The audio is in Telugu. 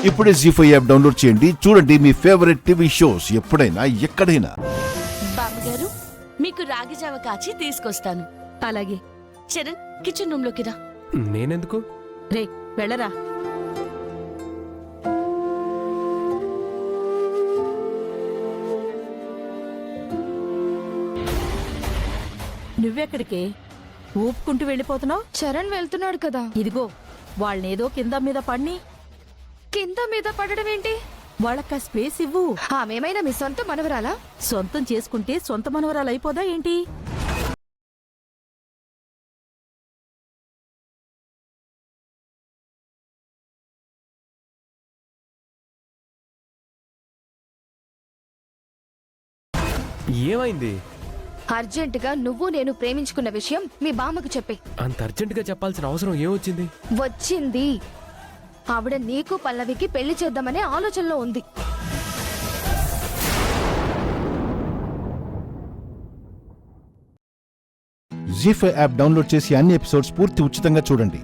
ఇప్పుడే జీ5 యాప్ డౌన్లోడ్ చేయండి. చూడండి మీ ఫేవరెట్ టీవీ షోస్ ఎప్పుడైనా ఎక్కడైనా. బామ్మగారు, మీకు రాగి జావ కాచి తీసుకొస్తాను. అలాగే. చరణ్, కిచెన్ రూమ్ లోకి రా. నేనెందుకు? రే వెళ్ళరా. నువ్వెక్కడికే ఊపుకుంటూ వెళ్ళిపోతున్నావు? చరణ్ వెళ్తున్నాడు కదా. ఇదిగో వాళ్ళనేదో కింద మీద పడిని. కింద మీద పడడం ఏంటి? వాళ్ళక్క స్పేస్ ఇవ్వు. ఆమెమైనా మీ సొంత మనవరాలా? సొంతం చేసుకుంటే సొంత మనవరాలు అయిపోదా ఏంటి? ఏమైంది? అర్జెంటుగా నువ్వు నేను ప్రేమించుకున్న విషయం మీ బామ్మకు చెప్పే. అంత అర్జెంటుగా చెప్పాల్సిన అవసరం ఏమొచ్చింది? వచ్చింది. ఆవిడ నీకు పల్లవికి పెళ్లి చేద్దామనే ఆలోచనలో ఉంది. జీ5 యాప్ డౌన్లోడ్ చేసి అన్ని ఎపిసోడ్స్ పూర్తి ఉచితంగా చూడండి.